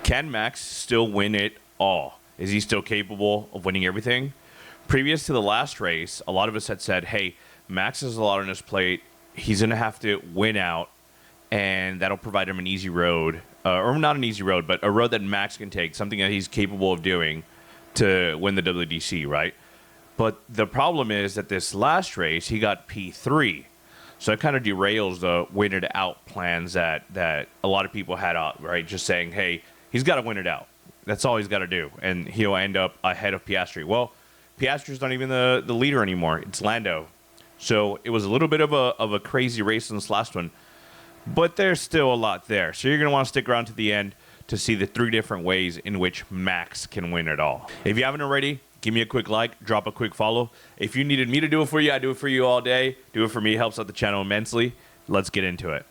Can Max still win it all? Is he still capable of winning everything? Previous to the last race, a lot of us had said, hey, Max has a lot on his plate. He's going to have to win out, and that'll provide him an easy road. Or not an easy road, but a road that Max can take, something that he's capable of doing to win the WDC, right? But the problem is that this last race, he got P3. So it kind of derails the win it out plans that a lot of people had out, right? Just saying, hey, he's got to win it out. That's all he's got to do. And he'll end up ahead of Piastri. Well, Piastri's not even the leader anymore. It's Lando. So it was a little bit of a crazy race in this last one. But there's still a lot there. So you're going to want to stick around to the end to see the 3 different ways in which Max can win it all. If you haven't already, give me a quick like, drop a quick follow. If you needed me to do it for you, I do it for you all day. Do it for me. It helps out the channel immensely. Let's get into it.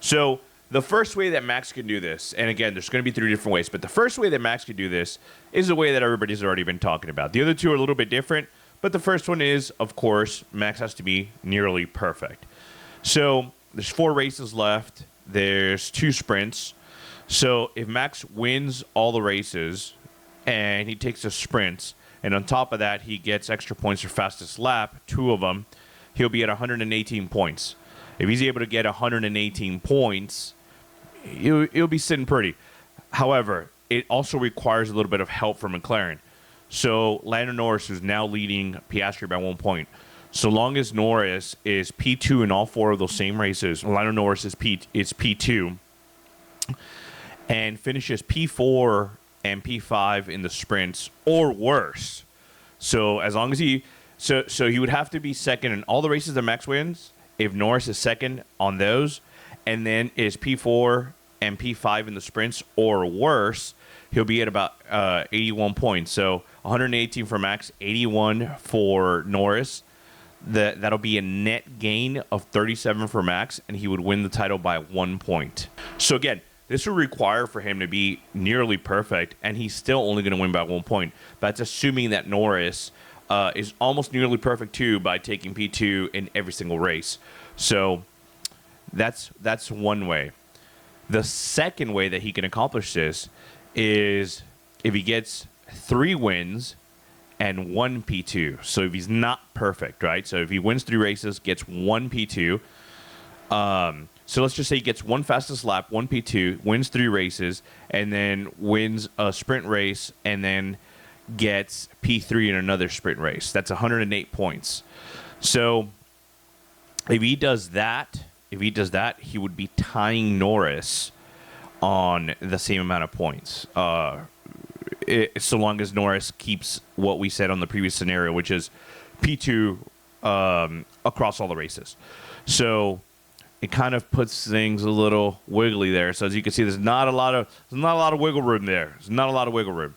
So the first way that Max can do this, and again, there's going to be 3 different ways, but the first way that Max can do this is the way that everybody's already been talking about. The other 2 are a little bit different, but the first one is, of course, Max has to be nearly perfect. So there's 4 races left. There's 2 sprints. So if Max wins all the races and he takes the sprints, and on top of that, he gets extra points for fastest lap, 2 of them, he'll be at 118 points. If he's able to get 118 points, he'll be sitting pretty. However, it also requires a little bit of help from McLaren. So Lando Norris, who's now leading Piastri by 1 point, so long as Norris is P2 in all 4 of those same races, Lando Norris is P2, and finishes P4 and P5 in the sprints or worse. So as long as he would have to be second in all the races that Max wins if Norris is second on those, and then is P4 and P5 in the sprints or worse, he'll be at about 81 points. So 118 for Max, 81 for Norris. That'll be a net gain of 37 for Max, and he would win the title by 1 point. So again, this would require for him to be nearly perfect, and he's still only going to win by 1 point. That's assuming that Norris is almost nearly perfect too by taking P2 in every single race. So that's one way. The second way that he can accomplish this is if he gets 3 wins and 1 P2. So if he's not perfect, right? So if he wins 3 races, gets 1 P2. So let's just say he gets 1 fastest lap, 1 P2, wins 3 races, and then wins a sprint race, and then gets P3 in another sprint race. That's 108 points. So if he does that, he would be tying Norris on the same amount of points. So long as Norris keeps what we said on the previous scenario, which is P2 across all the races. So it kind of puts things a little wiggly there. So as you can see, there's not a lot of wiggle room there. There's not a lot of wiggle room.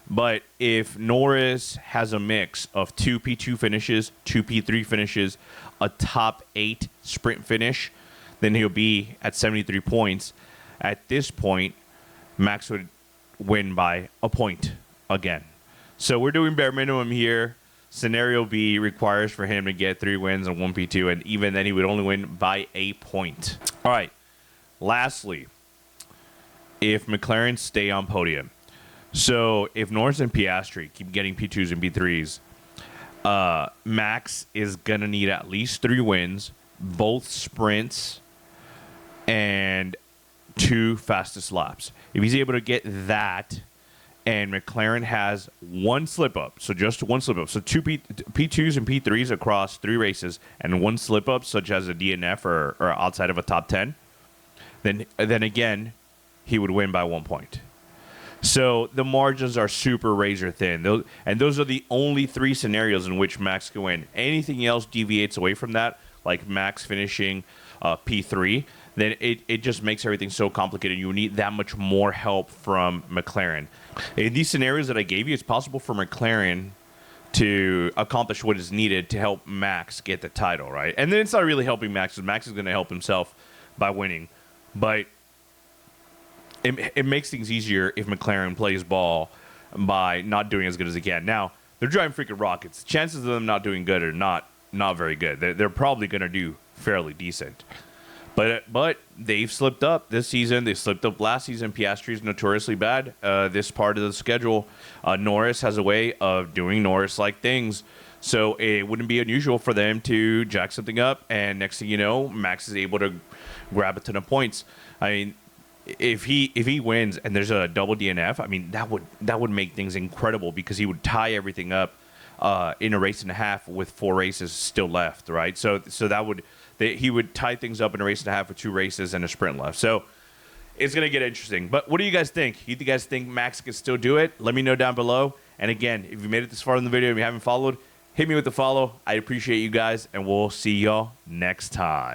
But if Norris has a mix of 2 P2 finishes, 2 P3 finishes, a top 8 sprint finish, then he'll be at 73 points. At this point, Max would win by a point again. So we're doing bare minimum here. Scenario B requires for him to get 3 wins and 1 P2, and even then he would only win by a point. All right. Lastly, if McLaren stay on podium. So if Norris and Piastri keep getting P2s and P3s, Max is going to need at least 3 wins, both sprints, and 2 fastest laps. If he's able to get that, and McLaren has 1 slip-up, so just 1 slip-up, so 2 P2s and P3s across 3 races, and 1 slip-up, such as a DNF or outside of a top 10, then again, he would win by 1 point. So the margins are super razor thin. And those are the only 3 scenarios in which Max can win. Anything else deviates away from that, like Max finishing P3, then it just makes everything so complicated. You need that much more help from McLaren. In these scenarios that I gave you, it's possible for McLaren to accomplish what is needed to help Max get the title, right? And then it's not really helping Max, because Max is going to help himself by winning. But it makes things easier if McLaren plays ball by not doing as good as they can. Now, they're driving freaking rockets. Chances of them not doing good are not very good. They're probably going to do fairly decent. But they've slipped up this season. They slipped up last season. Piastri is notoriously bad. This part of the schedule, Norris has a way of doing Norris-like things. So it wouldn't be unusual for them to jack something up, and next thing you know, Max is able to grab a ton of points. I mean, if he wins and there's a double DNF, I mean that would make things incredible because he would tie everything up in a race and a half with 4 races still left, right? So he would tie things up in a race and a half with 2 races and a sprint left. So it's going to get interesting. But what do you guys think? You guys think Max can still do it? Let me know down below. And again, if you made it this far in the video and you haven't followed, hit me with the follow. I appreciate you guys, and we'll see y'all next time.